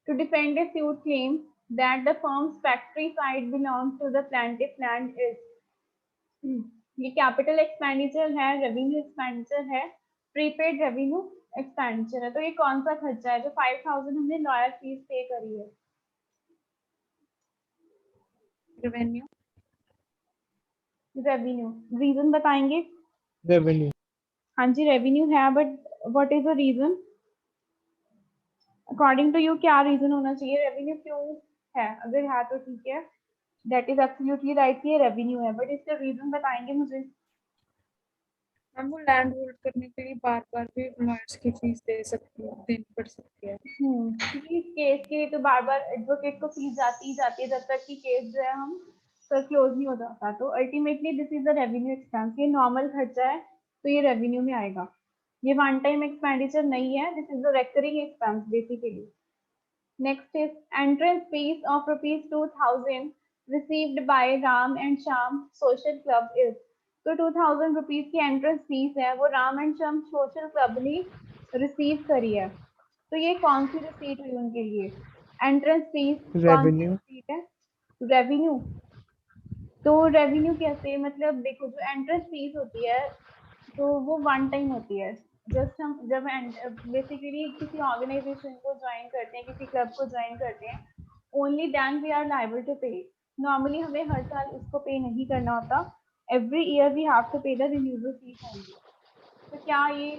to defend a suit claim that the firm's factory site belongs to the plaintiff land is। ये capital expenditure है, revenue expenditure है, prepaid revenue expenditure है। तो ये कौन सा खर्चा है जो 5000 हमने लॉयर फीस पे करी है? रेवेन्यू। रेवेन्यू। रीजन बताएंगे? रेवेन्यू। हाँ जी रेवेन्यू है, but what is the reason according to you? क्या रीजन होना चाहिए? रेवेन्यू क्यों है? अगर है तो ठीक है, दैट इज एब्सोल्युटली राइट कि ये रेवेन्यू है, बट इसका रीजन बताएंगे मुझे? मैम वो लैंड होल्ड करने के लिए बार बार भी लॉयर्स की फीस देनी पड़ सकती है। क्योंकि केस के लिए तो बार बार एडवोकेट को फीस जाती ही जाती है जब तक कि केस जो है हम सर क्लोज नहीं हो जाता। तो ultimately this is the revenue expense. ये नॉर्मल खर्चा है तो ये रेवेन्यू में आएगा। ये वन टाइम एक्सपेंडिचर नहीं है, this is the recurring expense basically. Next is entrance fees of ₹2000 received by Ram and Shyam social club is. तो 2000 रुपीज की एंट्रेंस फीस है, वो Ram and Shyam social club ने रिसीव करी है। तो ये कौन सी रिसीट हुई उनके लिए? एंट्रेंस फीस कौन सी रिसीट है? रेवेन्यू। तो रेवेन्यू कैसे? मतलब देखो, जो एंट्रेंस फीस होती है तो वो वन टाइम होती है। जस्ट हम जब बेसिकली किसी ऑर्गेनाइजेशन को ज्वाइन करते हैं, किसी क्लब को ज्वाइन करते हैं, only then we are liable to pay. Normally हमें हर साल इसको पे नहीं करना होता। Every year we have to pay the renewal fees only. तो क्या ये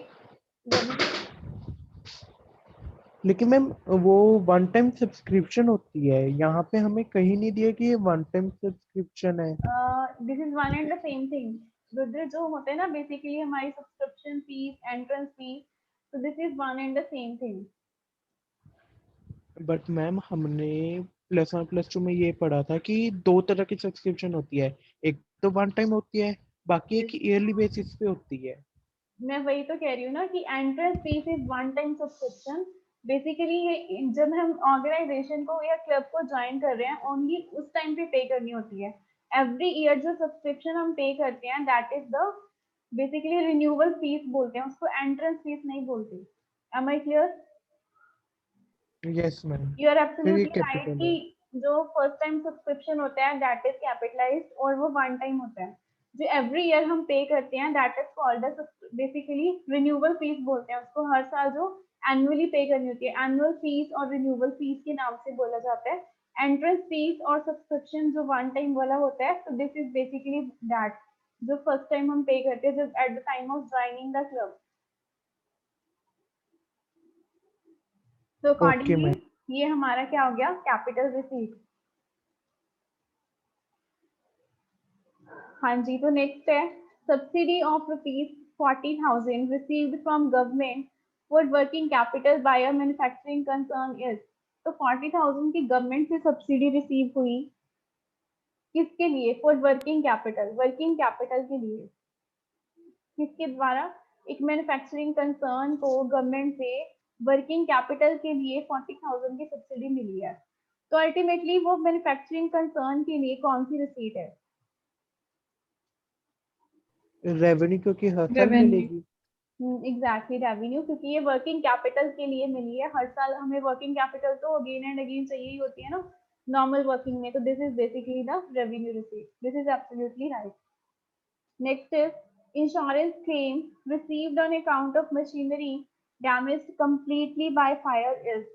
रेवेन्यू? लेकिन मैम वो वन टाइम सब्सक्रिप्शन होती है, यहाँ पे हमें कहीं नहीं दिया कि ये वन टाइम सब्सक्रिप्शन है। This is one and the same thing. Rudra, जो होते हैं ना बेसिकली हमारी सब्सक्रिप्शन फीस, एंट्रेंस फीस, तो this is one and the same thing. But ma'am हमने +1 +2 में ये पढ़ा था कि 2 तरह की सब्सक्रिप्शन होती है, एक तो वन टाइम होती है, बाकी एक ईयरली बेसिस पे होती है। मैं वही तो कह रही हूँ ना कि entrance fees is one time subscription. Basically जब हम ऑर्गेनाइजेशन को या क्लब को ज्वाइन कर रहे हैं, ओनली उस टाइम पे पे करनी होती है। एवरी ईयर जो सब्सक्रिप्शन हम पे करते हैं, that is the basically renewal fees बोलते हैं उसको, एंट्रेंस फीस नहीं बोलते। Am I clear? Yes ma'am. You are फिर ये एब्सोल्युटली राइट कैपिटल कि है। जो फर्स्ट टाइम सब्सक्रिप्शन होता है दैट इज कैपिटलाइज्ड और वो वन टाइम होता है। जो एवरी ईयर हम पे करते हैं that is called basically renewal fees बोलते हैं उसको। हर साल जो एनुअली पे करनी होती है, एनुअल फीस और रिन्यूअल फीस के नाम से बोला जाता है। एंट्रेंस फीस और सब्सक्रिप्शन जो वन टाइम वाला होता है, तो दिस इज बेसिकली दैट जो फर्स्ट टाइम हम पे करते हैं जब at the time of joining the club. तो ओके अकॉर्डिंगली मैम। ये हमारा क्या हो गया? Capital receipt. हाँ जी, तो नेक्स्ट है subsidy of ₹40,000 received from government for working capital by a manufacturing concern is. तो 40,000 की गवर्नमेंट से सब्सिडी रिसीव हुई, किसके लिए? For working capital, working capital के लिए। किसके द्वारा? एक मैन्युफैक्चरिंग कंसर्न को गवर्नमेंट से वर्किंग कैपिटल के लिए 40,000 की सब्सिडी मिली है। तो अल्टीमेटली वो मैन्युफैक्चरिंग कंसर्न के लिए कौन सी रिसीट है? रेवेन्यू, क्योंकि हर साल रेवेन्यू। मिलेगी। एग्जैक्टली रेवेन्यू, क्योंकि ये वर्किंग कैपिटल के लिए मिली है। हर साल हमें वर्किंग कैपिटल तो अगेन एंड अगेन चाहिए ही होती है ना नॉर्मल वर्किंग में। तो this is basically the revenue receipt. This is absolutely right. Next is insurance claim received on account of machinery damaged completely by fire is.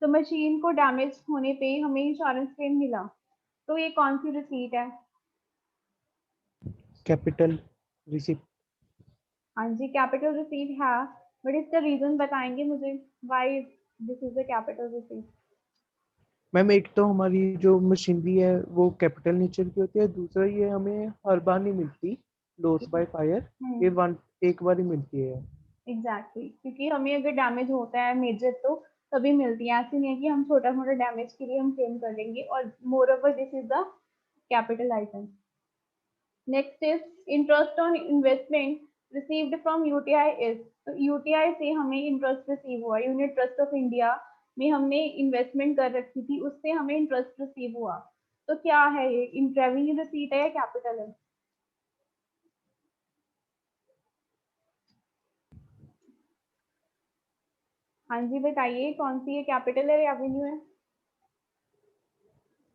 तो machine को damage होने पे हमें इंश्योरेंस क्लेम मिला, तो ये कौन सी रिसीट है? Capital receipt. हाँ जी, कैपिटल रिसीट है, बट इसका रीजन बताएंगे मुझे why this is the capital receipt? Ma'am एक तो हमारी जो मशीनरी है वो कैपिटल नेचर की होती है, दूसरा ये हमें हर बार नहीं मिलती, लॉस बाय फायर, ये एक बार ही मिलती है। एग्जैक्टली, क्योंकि हमें अगर डैमेज होता है मेजर तो तभी मिलती है। ऐसे नहीं है कि हम छोटा मोटा डैमेज के लिए हम क्लेम कर लेंगे। और more over this is the capital item. Next is interest on investment received from UTI is. तो यूटीआई से हमें इंटरेस्ट रिसीव हुआ, यूनिट ट्रस्ट ऑफ इंडिया में हमने इन्वेस्टमेंट कर रखी थी, उससे हमें इंटरेस्ट रिसीव हुआ। तो क्या है ये? रेवेन्यू रिसीट है या कैपिटल है? हाँ जी बताइए, कौन सी है, कैपिटल है, रेवेन्यू है?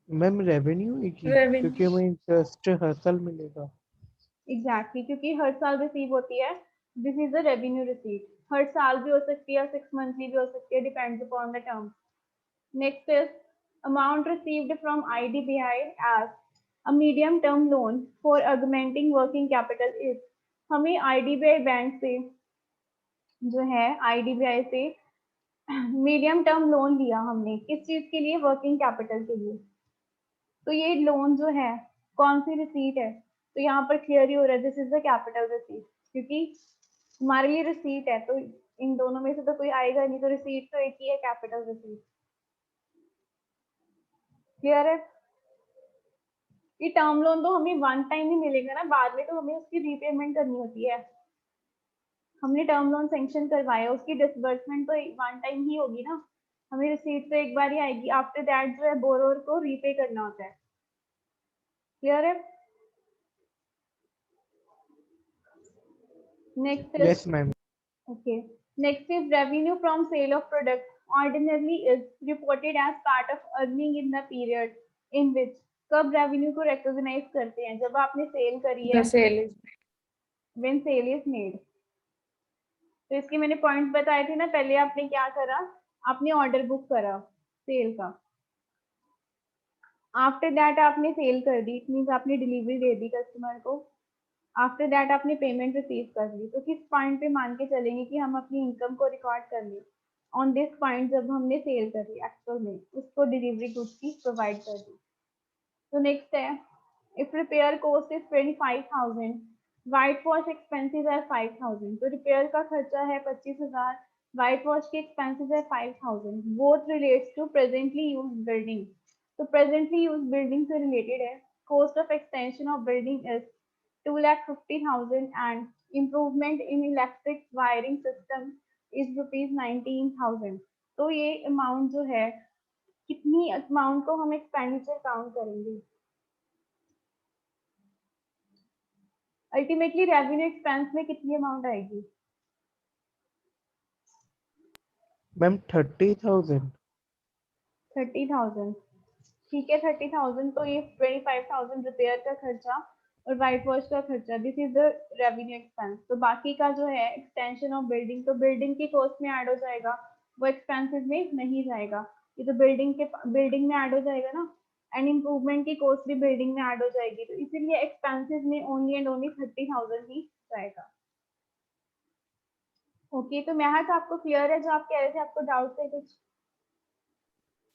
मैम रेवेन्यू ही की, रेवेन्यू। क्योंकि हमें इंटरेस्ट हर साल मिलेगा। एग्जैक्टली, क्योंकि हर साल रिसीव होती है। This is the revenue receipt. हर साल भी हो सकती है, 6 मंथली भी हो सकती है, depends upon the term. Next is amount received from IDBI as a medium term loan for augmenting working capital is. हमें IDBI बैंक से जो है, IDBI से मीडियम टर्म लोन लिया हमने, किस चीज के लिए? वर्किंग कैपिटल के लिए। तो ये लोन जो है कौन सी रिसीट है? तो यहाँ पर क्लियर ही हो रहा है, this is the capital receipt, क्योंकि हमारे लिए रिसीट है, तो इन दोनों में से तो कोई आएगा नहीं, तो रिसीट तो एक ही है, कैपिटल रिसीट। क्लियर है? ये टर्म लोन तो हमें वन टाइम ही मिलेगा ना, बाद में तो हमें उसकी रीपेमेंट करनी होती है। हमने टर्म लोन सेंक्शन करवाया, उसकी डिसबर्समेंट तो वन टाइम ही होगी ना, हमें रिसीट तो एक बार ही आएगी। आफ्टर दैट जो है बोरोवर को रीपे करना होता है। क्लियर है? Next is, yes ma'am. okay, next is revenue from sale of product ordinarily is reported as part of earning in the period in which। कब रेवेन्यू को रिकॉग्नाइज करते हैं? जब आपने सेल करी द है, sale is. When sale is made. तो इसके मैंने पॉइंट बताए थे ना, पहले आपने क्या करा, आपने ऑर्डर बुक करा सेल का, आफ्टर दैट आपने सेल कर दी, इट मीन्स आपने डिलीवरी दे दी कस्टमर को, आफ्टर दैट आपने पेमेंट रिसीव कर ली। तो किस पॉइंट पे मान के चलेंगे कि हम अपनी इनकम को रिकॉर्ड कर लें? ऑन दिस पॉइंट, जब हमने सेल कर ली एक्चुअल में, उसको डिलीवरी गुड्स की प्रोवाइड कर दी। तो नेक्स्ट है, if repair cost is 25,000, white wash expenses है 5,000। तो रिपेयर का खर्चा है 25,000, वाइट वॉश के एक्सपेंसेस है 5,000। Both relates to presently use building. तो प्रेजेंटली यूज बिल्डिंग से रिलेटेड है। Cost of extension of building is 2,50,000 and improvement in electric wiring system is ₹19,000। तो ये अमाउंट जो है, कितनी अमाउंट को हम एक्सपेंडिचर काउंट करेंगे? अल्टीमेटली रेवेन्यू एक्सपेंस में कितनी अमाउंट आएगी? मैम 30,000। 30,000। ठीक है, 30,000। तो ये 25,000 रिपेयर का खर्चा और वाइट वॉश का खर्चा, this is the revenue expense. तो बाकी का जो है एक्सटेंशन ऑफ बिल्डिंग, तो बिल्डिंग की कॉस्ट में ऐड हो जाएगा, वो एक्सपेंसेस में नहीं जाएगा। ये तो बिल्डिंग में ऐड हो जाएगा ना, एंड इम्प्रूवमेंट की कॉस्ट भी बिल्डिंग में ऐड हो जाएगी, तो इसीलिए एक्सपेंसेस में ओनली एंड ओनली 30,000 ही जाएगा। ओके, तो महक आपको क्लियर है जो आप कह रहे थे, आपको डाउट है कुछ?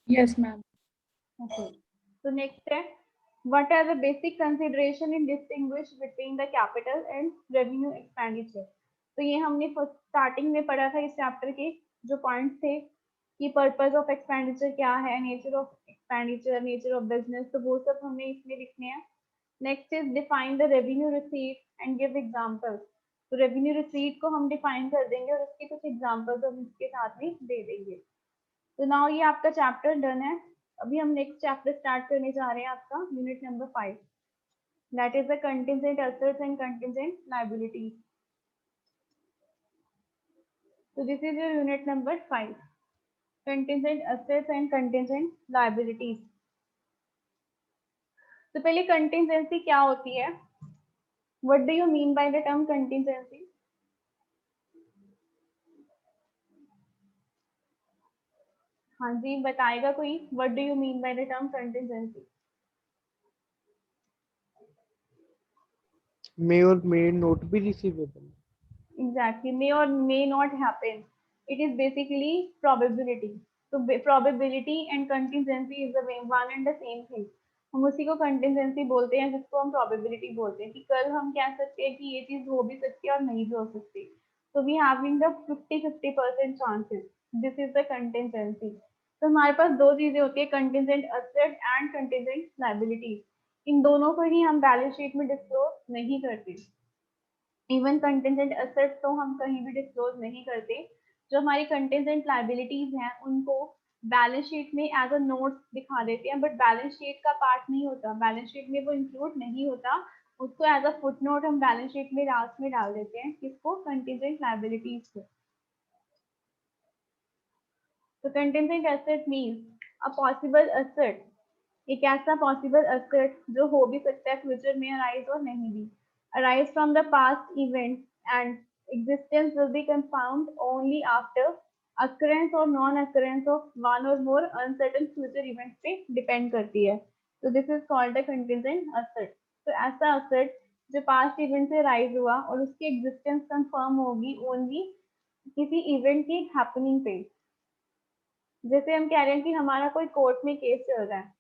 Yes ma'am. Okay. So next है, what are the basic consideration in distinguish between the capital and revenue expenditure? तो ये हमने स्टार्टिंग में पढ़ा था इस चैप्टर के, जो पॉइंट्स थे कि पर्पस ऑफ एक्सपेंडिचर क्या है, nature of expenditure, nature of business, तो वो सब हमने इसमें लिखने हैं। Next is define the revenue receipt and give examples. तो रेवेन्यू रिसीट को हम डिफाइन कर देंगे और उसके कुछ एग्जांपल्स हम इसके साथ में दे देंगे। तो नाउ ये आपका चैप्टर डन है। अभी हम नेक्स्ट चैप्टर स्टार्ट करने जा रहे हैं, आपका unit number 5, that is the contingent assets and contingent liabilities. So this is your unit number 5, contingent assets and contingent liabilities। तो पहले contingency क्या होती है? What do you mean by the term contingency? हाँ जी बताएगा कोई, what do you mean by the term contingency? May or may not be receivable. Exactly, may or may not happen. It is basically probability. So probability and contingency is the one and the same thing। हम उसी को contingency बोलते हैं, जिसको हम probability बोलते हैं, कि कल हम कह सकते हैं कि ये चीज हो भी सकती है और नहीं भी हो सकती। So we having the 50-50% chances. This is the contingency। तो हमारे पास दो चीजें होती है, contingent asset and contingent liabilities। इन दोनों को ही हम बैलेंस शीट में डिस्क्लोज नहीं करते। इवन कंटिजेंट एसेट्स तो हम कहीं भी डिस्क्लोज नहीं करते। जो हमारी कंटिजेंट लाइबिलिटीज हैं उनको बैलेंस शीट में एज अ नोट दिखा देते हैं, बट बैलेंस शीट का पार्ट नहीं होता, बैलेंस शीट में वो इंक्लूड नहीं होता, उसको एज अ फुट नोट हम बैलेंस शीट में लास्ट में डाल देते हैं, किसको? कंटिजेंट लाइबिलिटीज को। तो कंटिजेंट एसेट मीन्स अ पॉसिबल एसेट, एक ऐसा पॉसिबल एसेट जो हो भी सकता है फ्यूचर में अराइज और नहीं भी, arise from the past event and existence will be confirmed only after occurrence और non occurrence of one or more uncertain future events पे डिपेंड करती है। तो this is called a contingent asset. तो ऐसा एसेट जो पास्ट इवेंट से rise हुआ और उसकी एग्जिस्टेंस कंफर्म होगी ओनली किसी इवेंट की हैपनिंग पे। जैसे हम कह रहे हैं कि हमारा कोई कोर्ट में केस चल रहा है,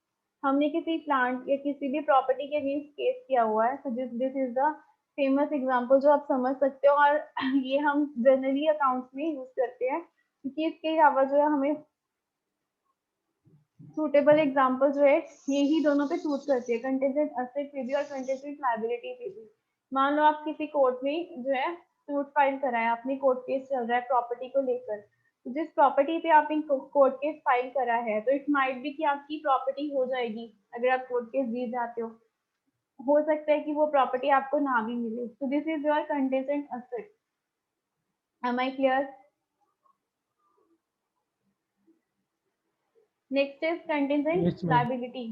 हमने किसी प्लांट या किसी भी प्रॉपर्टी के अगेंस्ट केस किया हुआ है, तो this is the famous example जो आप समझ सकते हो, और ये हम जनरली अकाउंट्स में यूज करते हैं क्योंकि इसके अलावा जो है हमें सूटेबल एग्जांपल जो है यही दोनों पे सूट करती है, कंटिजेंट एसेट पे भी और कंटिजेंट लायबिलिटी पे भी। मान लो आप किसी कोर्ट में जो है सूट फाइल करा है, अपनी कोर्ट केस चल रहा है प्रॉपर्टी को लेकर, तो जिस प्रॉपर्टी पे आपने कोर्ट केस फाइल करा है तो इट माइट बी कि आपकी प्रॉपर्टी हो जाएगी अगर आप कोर्ट केस जीत जाते हो सकता है कि वो प्रॉपर्टी आपको ना भी मिले। तो this is your contingent asset. Am I clear? Next is contingent Yes, ma'am. Liability.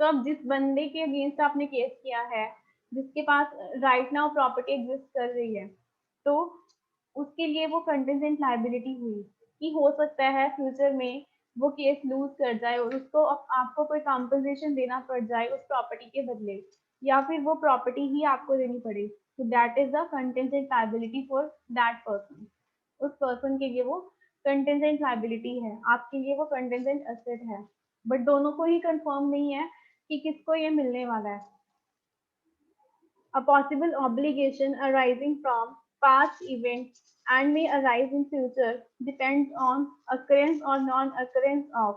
तो अब जिस बंदे के अगेंस्ट आपने केस किया है, जिसके पास राइट नाउ प्रॉपर्टी एग्जिस्ट कर रही है, तो उसके लिए वो कंटिजेंट लायबिलिटी हुई कि हो सकता है फ्यूचर में वो केस लूज कर जाए और उसको आपको कोई कॉम्पनसेशन देना पड़ जाए उस प्रॉपर्टी के बदले, या फिर वो प्रॉपर्टी ही आपको देनी पड़े। तो that is the contingent liability for that person. उस पर्सन के लिए वो कंटिजेंट लायबिलिटी है, आपके लिए वो कंटिजेंट एसेट है, बट दोनों को ही कंफर्म नहीं है कि किसको ये मिलने वाला है। A possible obligation arising from past events and may arise in future depends on occurrence or non-occurrence of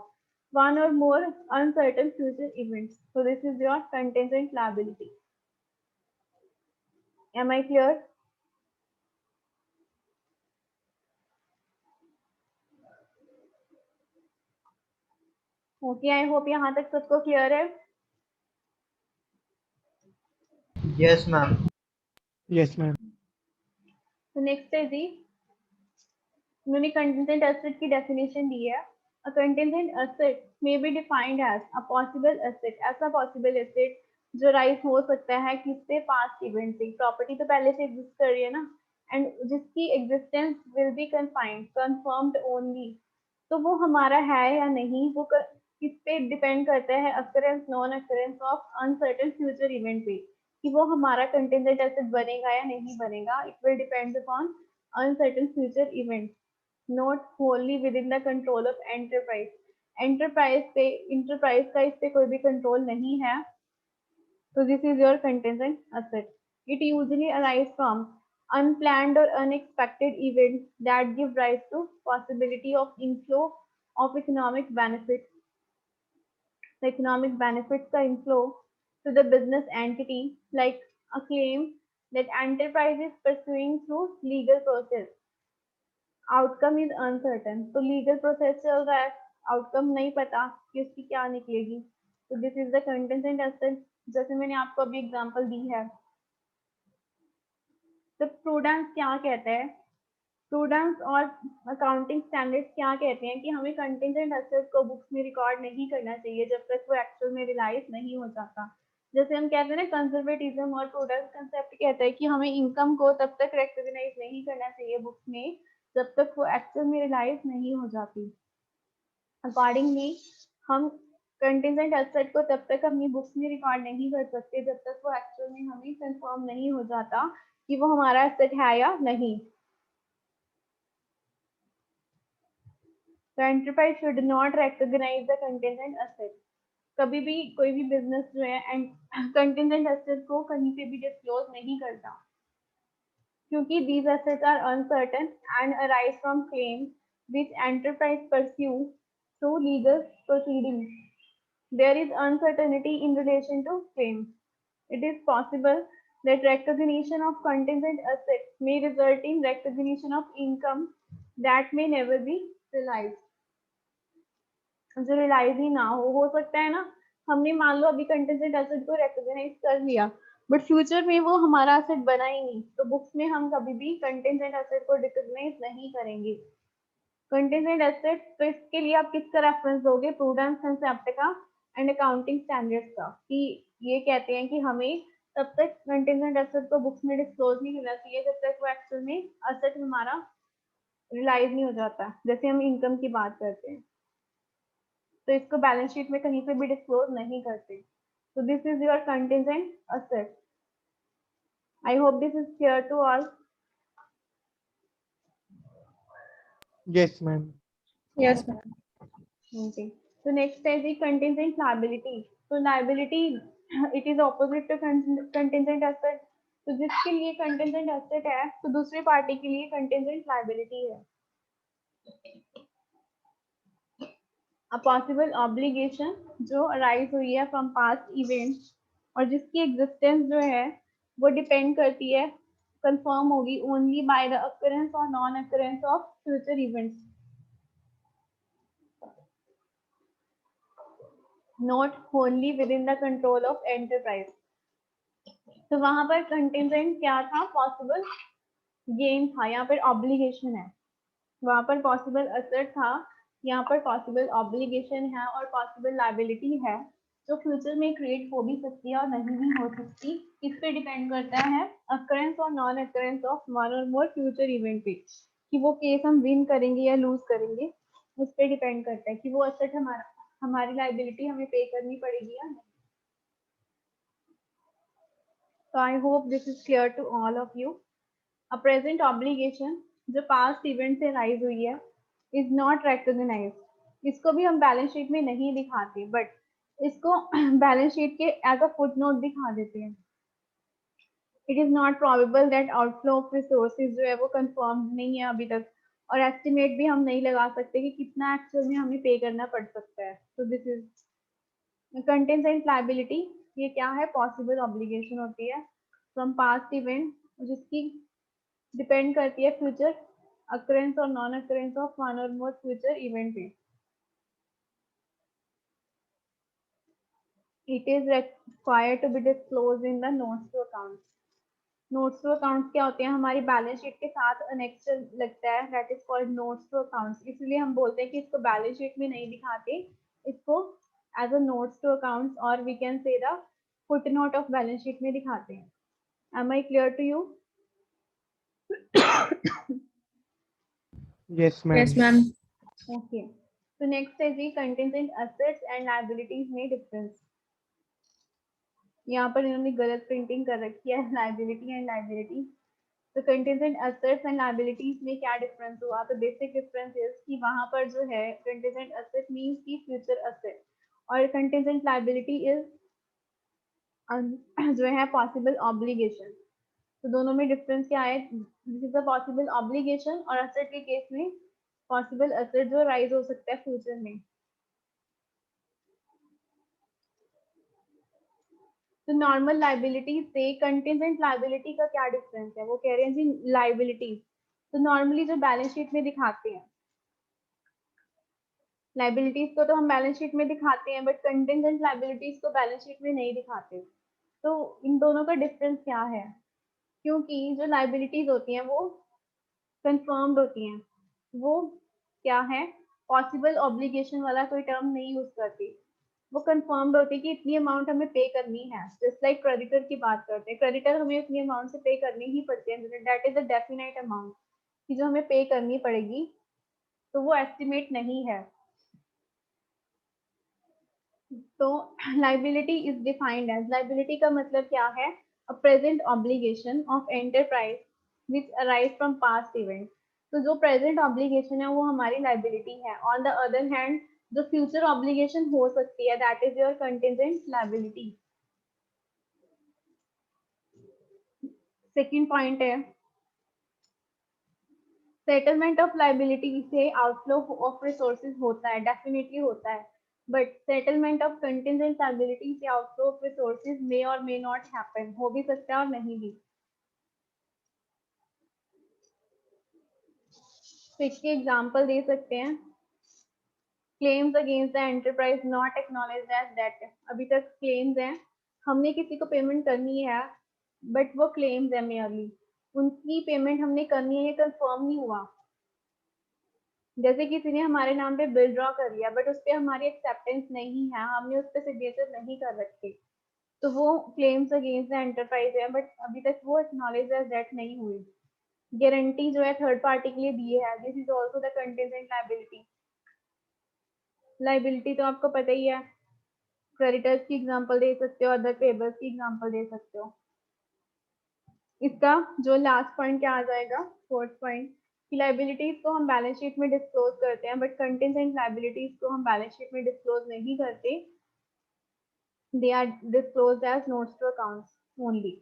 one or more uncertain future events. So this is your contingent liability. Am I clear? Okay, I hope यहाँ तक सबको clear है। Yes, ma'am. Yes, ma'am. तो next है जी, उन्होंने contingent asset की definition दी है। A contingent asset may be defined as a possible asset, ऐसा पॉसिबल एसेट जो राइज हो सकता है किससे, पास्ट इवेंट से। प्रॉपर्टी तो पहले से एग्जिस्ट कर रही है ना, एंड जिसकी existence will be confined confirmed only. तो वो हमारा है या नहीं, वो किस पे डिपेंड करता है, occurrence non occurrence of uncertain future event पे, कि वो हमारा कंटिजेंट एसेट बनेगा या नहीं बनेगा। It will depend upon uncertain future events, not wholly within the control of enterprise. enterprise का इस पे कोई भी कंट्रोल नहीं है। So this is your contingent asset. It usually arises from unplanned or unexpected events that give rise to possibility of inflow of economic benefits. The economic benefits का inflow to the business entity, like a claim that enterprise is pursuing through legal process. Outcome is uncertain, तो legal process चल रहा है, outcome नहीं पता कि उसकी क्या निकलेगी। तो this is the contingent asset, जैसे मैंने आपको अभी एग्जांपल दी है। तो प्रूडेंस क्या कहते हैं, प्रूडेंस और अकाउंटिंग स्टैंडर्ड्स क्या कहते हैं कि हमें कंटिजेंट एसेट को बुक्स में रिकॉर्ड नहीं करना चाहिए जब तक वो एक्चुअल में रियलाइज नहीं हो जाता। जैसे हम कहते हैं ना, कंजर्वेटिज्म और प्रूडेंस कंसेप्ट कहता है कि हमें इनकम को तब तक रिकॉग्नाइज नहीं करना चाहिए बुक्स में जब तक वो एक्चुअल में रियलाइज नहीं हो जाती। अकॉर्डिंगली हम कंटिजेंट एसेट को तब तक अपनी बुक्स में रिकॉर्ड नहीं कर सकते जब तक वो एक्चुअल में हमें कंफर्म नहीं हो जाता कि वो हमारा एसेट है या नहीं। तो enterprise should not recognise the contingent asset. कभी भी कोई भी बिजनेस जो है कंटिजेंट एसेट को कहीं पे भी डिस्क्लोज नहीं करता, क्योंकि these assets are uncertain and arise from claims which enterprise pursue through legal proceedings. There is uncertainty in relation to claims. It is possible that recognition of contingent assets may result in recognition of income that may never be realized. जो realise ही ना हो सकता है ना, हमने मान लो अभी contingent asset को रिकॉग्नाइज कर लिया, बट फ्यूचर में वो हमारा एसेट बना ही नहीं, तो बुक्स में हम कभी भी कंटिजेंट एसेट को रिकॉग्नाइज नहीं करेंगे। कंटिजेंट एसेट, तो इसके लिए आप किसका रेफरेंस दोगे? Prudence and septica and accounting standards का, कि ये कहते हैं कि हमें तब तक कंटिजेंट एसेट को बुक्स में डिस्क्लोज नहीं करना चाहिए जब तक वो एक्चुअल में एसेट हमारा रियलाइज नहीं हो जाता। जैसे हम इनकम की बात करते हैं तो इसको बैलेंस शीट में कहीं पे भी डिस्क्लोज नहीं करते। So this is your contingent asset. I hope this is clear to all. Yes, ma'am. Yes, ma'am. Okay. So next is the contingent liability. So liability it is opposite to contingent asset. तो जिसके लिए contingent asset है तो दूसरी party के लिए contingent liability है। A possible obligation जो arise हुई है from past events और जिसकी existence जो है वो depend करती है, confirm होगी only by the occurrence or non-occurrence of future events, not wholly within the control of enterprise. तो वहां पर contingent क्या था? Possible gain था, यहाँ पर obligation है। वहां पर possible asset था, यहाँ पर possible obligation है और possible liability है जो फ्यूचर में क्रिएट हो भी सकती है और नहीं भी हो सकती। इस पे डिपेंड करता है अकरेंस और नॉन अकरेंस ऑफ वन और मोर फ्यूचर इवेंट पे, कि वो केस हम विन करेंगे या लूज करेंगे, उस पे डिपेंड करता है कि वो एसेट हमारी लाइबिलिटी हमें पे करनी पड़ेगी या नहीं। So I hope this is clear to all of you. A present obligation जो पास्ट इवेंट से राइज हुई है इज नॉट रेकग्नाइज्ड। इसको भी हम बैलेंस शीट में नहीं दिखाते, बट इसको बैलेंस शीट के एज अ फुट नोट दिखा देते हैं। It is not probable that outflow of resources जो है वो कंफर्म नहीं है अभी तक, और एस्टिमेट भी हम नहीं लगा सकते कि कितना एक्चुअल में हमें पे करना पड़ सकता है। तो दिस इज कंटिजेंट लायबिलिटी। ये क्या है? पॉसिबल ऑब्लिगेशन होती है फ्रॉम पास्ट इवेंट जिसकी डिपेंड करती है future occurrence or non-occurrence of one or more future event पे। It is required to be disclosed in the notes to accounts. Notes to accounts क्या होते हैं? हमारी बैलेंस शीट के साथ अनेक्स्चर लगता है, that is called notes to accounts। इसलिए हम बोलते हैं कि इसको बैलेंस शीट में नहीं दिखाते, इसको as a notes to accounts or we can say the footnote of balance sheet में दिखाते हैं। Am I clear to you? Yes, ma'am. Yes, ma'am. Okay. So next is the contingent assets and liabilities में difference। यहाँ पर इन्होंने गलत printing कर रखी है, लाइबिलिटी एंड लाइबिलिटी। तो कंटिजेंट एसेट्स एंड लाइबिलिटीज में क्या डिफरेंस हुआ? तो बेसिक डिफरेंस इज कि वहां पर जो है कंटिजेंट एसेट मींस की फ्यूचर एसेट और कंटिजेंट लाइबिलिटी इज जो है पॉसिबल ऑब्लिगेशन। तो दोनों में डिफरेंस क्या है? This is a possible obligation और एसेट के केस में पॉसिबल एसेट जो राइज हो सकता है फ्यूचर में। तो नॉर्मल लाइबिलिटी से कंटिजेंट लाइबिलिटी का क्या डिफरेंस है? वो कह रहे हैं जी लाइबिलिटी तो नॉर्मली जो बैलेंस शीट में दिखाते हैं, लाइबिलिटीज को तो हम बैलेंस शीट में दिखाते हैं बट कंटिजेंट लाइबिलिटीज को बैलेंस शीट में नहीं दिखाते। तो इन दोनों का डिफरेंस क्या है? क्योंकि जो लाइबिलिटीज होती हैं वो कंफर्म्ड होती हैं, वो क्या है? पॉसिबल ऑब्लिगेशन वाला कोई टर्म नहीं यूज करती, वो कंफर्म्ड होती है कि इतनी अमाउंट हमें पे करनी है। जस्ट लाइक क्रेडिटर की बात करते हैं, क्रेडिटर हमें इतनी अमाउंट से पे करनी ही पड़ती है, that is a definite amount कि जो हमें पे करनी पड़ेगी, तो वो एस्टिमेट नहीं है। तो liability is defined as, liability का मतलब क्या है? A present obligation of enterprise which arise from past event. तो जो प्रेजेंट ऑब्लिगेशन है वो हमारी लाइबिलिटी है। ऑन द अदर हैंड जो फ्यूचर ऑब्लिगेशन हो सकती है that is your contingent liability. Second point है सेटलमेंट ऑफ लाइबिलिटी से आउटफ्लो ऑफ रिसोर्सेज होता है, डेफिनेटली होता है, but settlement of contingent liability से आउटफ्लो ऑफ रिसोर्सेज मे और मे नॉट हैपन, हो भी सकता है और नहीं भी। तो इसके एग्जांपल दे सकते हैं, claims against the enterprise not acknowledged as debt. अभी तक क्लेम्स हैं, हमने किसी को पेमेंट करनी है बट वो क्लेम्स है मेयरली, उनकी पेमेंट हमने करनी है, ये कंफर्म नहीं हुआ। जैसे किसी ने हमारे नाम पे बिल ड्रॉ कर लिया बट उस पर हमारी एक्सेप्टेंस नहीं है, हमने उस पर सिग्नेचर नहीं कर रखे, तो वो क्लेम्स अगेंस्ट द एंटरप्राइज है बट अभी तक वो एक्नॉलेज एज डेट नहीं हुई। गारंटी जो है थर्ड पार्टी के लिए दी है, this is also the contingent liability. Liability तो आपको पता ही है, क्रेडिटर्स की एग्जांपल दे सकते हो, अदर पेबल्स की एग्जांपल दे सकते हो। इसका जो लास्ट पॉइंट क्या आ जाएगा, फोर्थ पॉइंट, कि लायबिलिटीज को हम बैलेंस शीट में डिस्क्लोज करते हैं बट कंटीजेंट लायबिलिटीज को हम बैलेंस शीट में डिस्क्लोज नहीं करते, they are disclosed as notes to accounts only.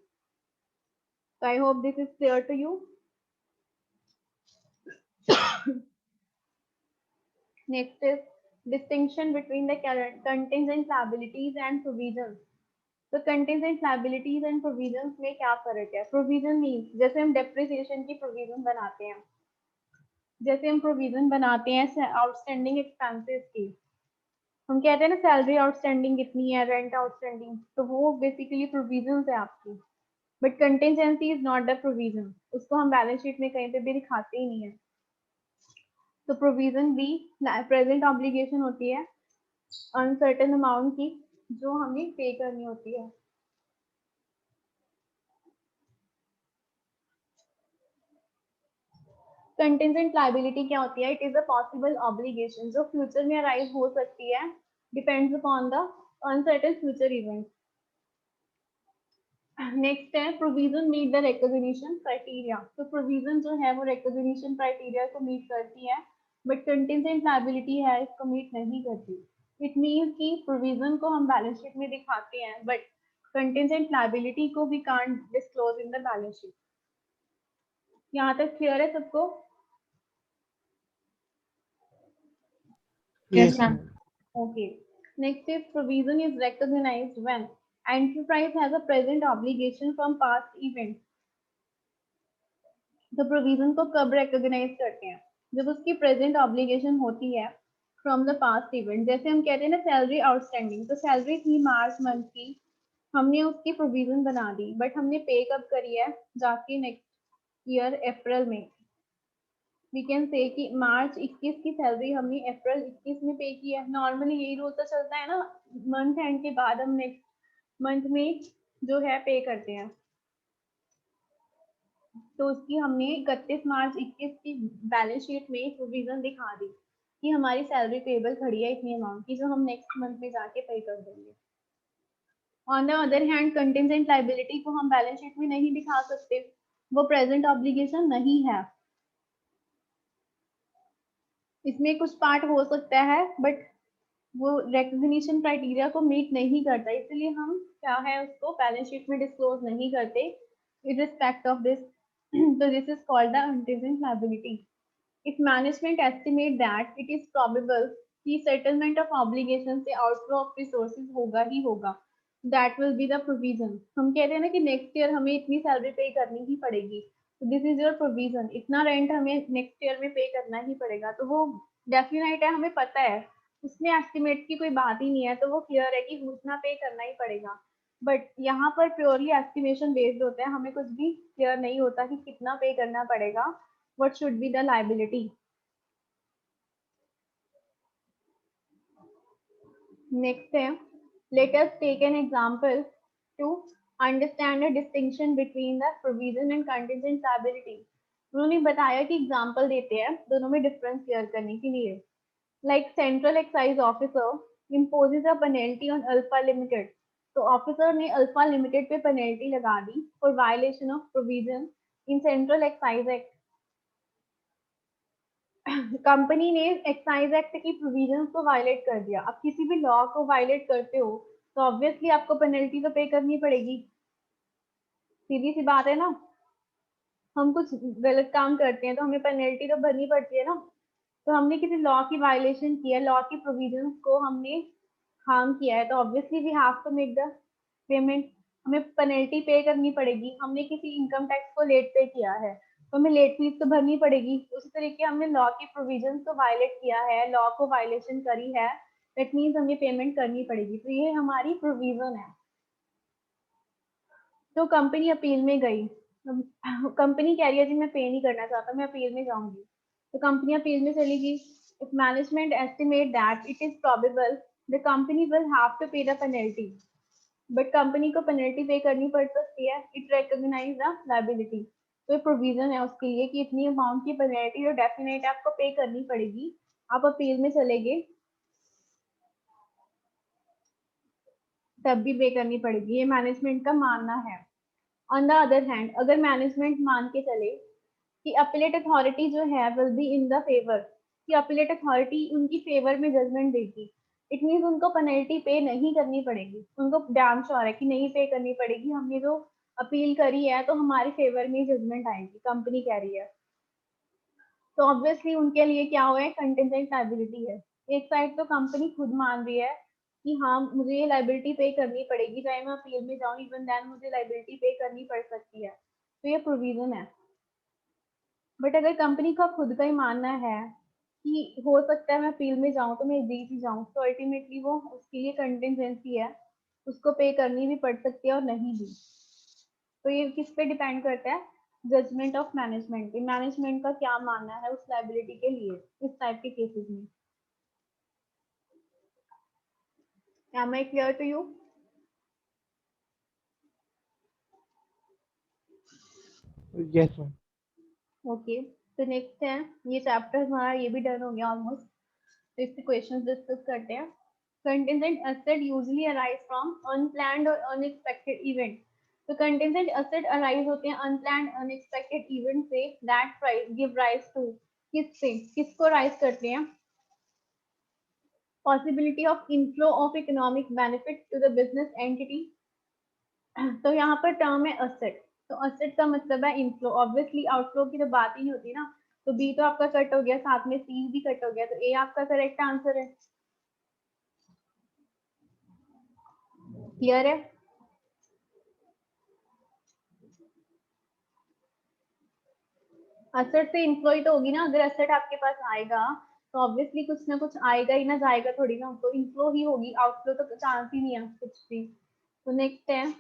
So I hope this is clear to you. Next is distinction between the contingent liabilities and provisions. तो contingent liabilities and provisions में क्या फर्क है? Provision means जैसे हम depreciation की provision बनाते हैं, जैसे हम प्रोविजन बनाते हैं आउटस्टैंडिंग एक्सपेंसेस की, हम कहते हैं ना सैलरी आउटस्टैंडिंग कितनी है, रेंट आउटस्टैंडिंग, तो वो बेसिकली प्रोविजन है आपकी। But contingency is not the provision, उसको हम बैलेंस शीट में कहीं पे भी दिखाते ही नहीं है। तो प्रोविजन भी प्रेजेंट ऑब्लिगेशन होती है अनसर्टेन अमाउंट की जो हमें पे करनी होती है। कंटिजेंट लायबिलिटी क्या होती है? It is a possible obligation जो फ्यूचर में अराइज हो सकती है, depends upon the uncertain future event. Next है provision meet the recognition criteria. तो प्रोविजन जो है वो रिकॉग्निशन क्राइटेरिया को मीट करती है बट कंटिजेंट लायबिलिटी है इसको मीट नहीं करती। इट मीन्स कि प्रोविजन को हम बैलेंस शीट में दिखाते हैं बट कंटिजेंट लायबिलिटी को we can't disclose in the balance sheet. यहाँ तक क्लियर है सबको? Yes, ma'am. Okay. Next is provision is recognized when enterprise has a present obligation from past events. तो प्रोविजन को कब रिकॉग्नाइज करते हैं? जब उसकी प्रेजेंट ऑब्लिगेशन होती है फ्रॉम द पास्ट इवेंट। जैसे हम कहते हैं ना सैलरी आउटस्टैंडिंग, तो सैलरी थी मार्च मंथ की, हमने उसकी प्रोविजन बना दी बट हमने पे कब करी है? जाके नेक्स्ट ईयर अप्रैल में। वी कैन से कि मार्च 21 की सैलरी हमने अप्रैल 21 में पे की है। नॉर्मली यही रूल तो चलता है ना, मंथ एंड के बाद हम नेक्स्ट मंथ में जो है पे करते हैं। तो उसकी हमने 31 मार्च 21 की बैलेंस शीट में प्रोविजन दिखा दी कि हमारी सैलरी पेबल खड़ी है इतनी अमाउंट की जो हम नेक्स्ट मंथ में जाके पे कर देंगे। On the other hand contingent liability को हम बैलेंस शीट में नहीं दिखा सकते, वो प्रेजेंट ऑब्लिगेशन नहीं है। इसमें कुछ पार्ट हो सकता है बट वो रिकॉग्निशन क्राइटेरिया को मीट नहीं करता, इसलिए हम क्या है उसको बैलेंस शीट में डिस्क्लोज नहीं करते in respect of this. So this is called the contingent liability. If management estimate that it is probable कि settlement of obligation से outflow of resources होगा ही होगा, that will be the provision. हम कहते हैं ना कि next year हमें इतनी सैलरी पे करनी ही पड़ेगी, तो this is your provision, इतना रेंट हमें next year में पे करना ही पड़ेगा, तो वो डेफिनेट है, हमें पता है, उसमें एस्टिमेट की कोई बात ही नहीं है, तो वो क्लियर है कि उतना पे करना ही पड़ेगा। बट यहाँ पर प्योरली एस्टिमेशन बेस्ड होता है, हमें कुछ भी क्लियर नहीं होता कि कितना पे करना पड़ेगा, what should be the liability. Next है let us take an example to understand the distinction between the provision and contingent liability. उन्होंने बताया कि एग्जांपल देते हैं दोनों में डिफरेंस क्लियर करने के लिए। Like central excise officer imposes a penalty on Alpha limited. तो ऑफिसर ने अल्फा लिमिटेड पे पेनल्टी लगा दी for violation of provision in central excise act. Company ने एक्साइज एक्ट की प्रोविजंस को वायलेट कर दिया। अब किसी भी लॉ को वायलेट करते हो तो ऑब्वियसली आपको पेनल्टी तो पे करनी पड़ेगी, सीधी सी बात है ना। हम कुछ गलत काम करते हैं तो हमें पेनल्टी तो भरनी पड़ती है ना। तो हमने किसी लॉ की वायलेशन की है, लॉ की प्रोविजंस को हमने हार्म किया है, तो obviously we have to make the payment, हमें पेनल्टी पे करनी पड़ेगी। हमने किसी इनकम टैक्स को लेट पे किया है तो हमें लेट फीस तो भरनी पड़ेगी। उसी तरीके हमने लॉ की प्रोविजंस को वायलेट किया है, लॉ को वायलेशन करी है, दैट मीन्स हमें पेमेंट करनी पड़ेगी, तो ये हमारी प्रोविजन है। तो कंपनी अपील में गई, कंपनी कह रही है जी मैं पे नहीं करना चाहता, मैं अपील में जाऊंगी। तो कंपनी अपील में चलेगी। If management estimate that it is probable the company will have to pay the penalty, but company को पेनल्टी पे करनी पड़ सकती है। इट रिकॉग्नाइज द लायबिलिटी, तो प्रोविजन है उसके लिए कि इतनी अमाउंट की पेनल्टी जो डेफिनेट आपको पे करनी पड़ेगी। आप अपील में चलेंगे तब भी पे करनी पड़ेगी, ये मैनेजमेंट का मानना है। ऑन द अदर हैंड, अगर मैनेजमेंट मान के चले कि अपीलेट अथॉरिटी जो है will be in the favour, कि अपीलेट अथॉरिटी उनकी फेवर में जजमेंट देगी, इट मीन्स उनको पेनल्टी पे नहीं करनी पड़ेगी, उनको डैम श्योर है कि नहीं पे करनी पड़ेगी, हमने जो अपील करी है तो हमारे फेवर में जजमेंट आएगी, कंपनी कह रही है। तो ऑब्वियसली उनके लिए क्या हुआ है, कंटिजेंट लायबिलिटी है। एक साइड तो कंपनी खुद मान रही है कि हाँ मुझे ये लायबिलिटी पे करनी पड़ेगी, चाहे मैं अपील में जाऊँ, इवन देन मुझे लायबिलिटी पे करनी पड़ सकती है, तो ये प्रोविजन है। बट अगर कंपनी का खुद का ही मानना है कि हो सकता है मैं अपील में जाऊँ तो मैं जीत ही जाऊँ, तो अल्टीमेटली वो उसके लिए कंटिजेंसी है, उसको पे करनी भी पड़ सकती है और नहीं भी। तो ये किस पे डिपेंड करता है, जजमेंट ऑफ मैनेजमेंट पे, मैनेजमेंट का क्या मानना है उस लायबिलिटी के लिए इस टाइप के केसेस में। Am I clear to you? Yes ma'am. Okay, तो नेक्स्ट है, ये चैप्टर हमारा ये भी डन हो गया ऑलमोस्ट। तो इसके क्वेश्चंस डिस्कस करते हैं। Contingent asset usually arise from unplanned और अनएक्सपेक्टेड इवेंट। तो कंटिजेंट एसेट अराइज होते हैं अनप्लान्ड अनएक्सपेक्टेड इवेंट से, दैट गिव राइज टू, किससे, किसको राइज करते हैं, possibility of inflow of economic benefit to the business entity। तो यहाँ पर टर्म है असेट, तो असेट का मतलब है इनफ्लो, ऑब्वियसली आउटफ्लो की तो बात ही नहीं होती ना, तो बी तो आपका कट हो गया, साथ में सी भी कट हो गया, तो ए आपका करेक्ट आंसर है। क्लियर है? असेट से इनफ्लो ही तो होगी ना, अगर असेट आपके पास आएगा तो ऑब्वियसली कुछ ना कुछ आएगा ही ना, जाएगा थोड़ी ना, तो इनफ्लो ही होगी, आउटफ्लो तो चांस ही नहीं है कुछ भी। तो नेक्स्ट है,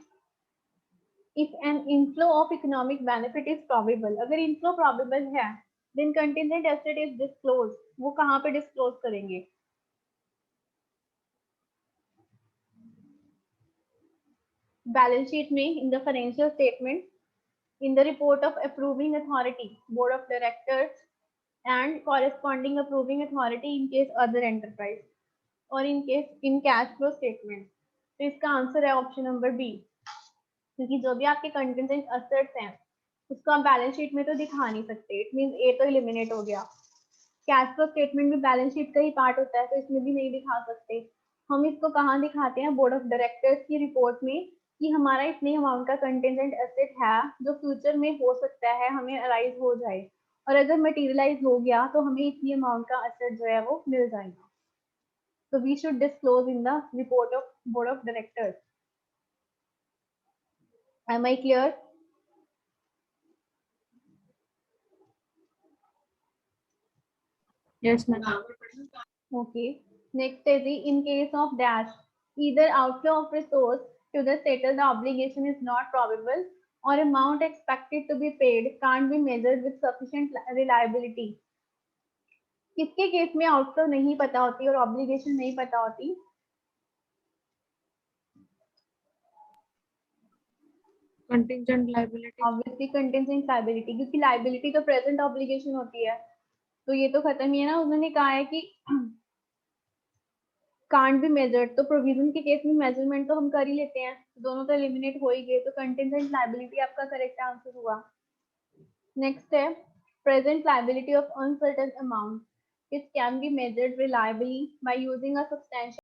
if an inflow of economic benefit is probable, अगर inflow probable है then contingent asset is disclosed, वो कहाँ पे disclose करेंगे, बैलेंस शीट में, in the financial statement, in the report of approving authority, board of directors and corresponding approving authority in case other enterprise, और in case in cash flow statement। तो इसका answer है option number B, क्योंकि जो भी आपके contingent assets हैं उसको आप बैलेंस शीट में तो दिखा नहीं सकते, इट मींस ए तो एलिमिनेट हो गया। कैश फ्लो स्टेटमेंट भी बैलेंस शीट का ही पार्ट होता है, तो इसमें भी नहीं दिखा सकते। हम इसको कहाँ दिखाते हैं, बोर्ड ऑफ डायरेक्टर्स की रिपोर्ट में, कि हमारा इतनी अमाउंट का कंटिजेंट एसेट है जो फ्यूचर में हो सकता है हमें अराइज हो जाए, और अगर मटेरियलाइज हो गया तो हमें इतनी अमाउंट का एसेट जो है वो मिल जाएगा। तो we should disclose in the report of board of directors. Am I clear? Yes, ma'am. Okay. Next is the in case of dash, either outflow of resource to the settle the obligation is not probable or amount expected to be paid can't be measured with sufficient reliability। किसके case में outflow नहीं पता होती और obligation नहीं पता होती, Contingent liability. Obviously contingent liability, क्योंकि लायबिलिटी तो प्रेजेंट ऑब्लिगेशन होती है, तो ये तो खत्म ही है ना। उन्होंने कहा है कि कांट बी मेजर्ड, तो प्रोविजन के केस में मेजरमेंट तो हम कर ही लेते हैं, दोनों तो एलिमिनेट हो ही गए, तो कंटिजेंट लायबिलिटी आपका करेक्ट आंसर हुआ। नेक्स्ट है, present liability of uncertain amount, it can be measured reliably by using a substantial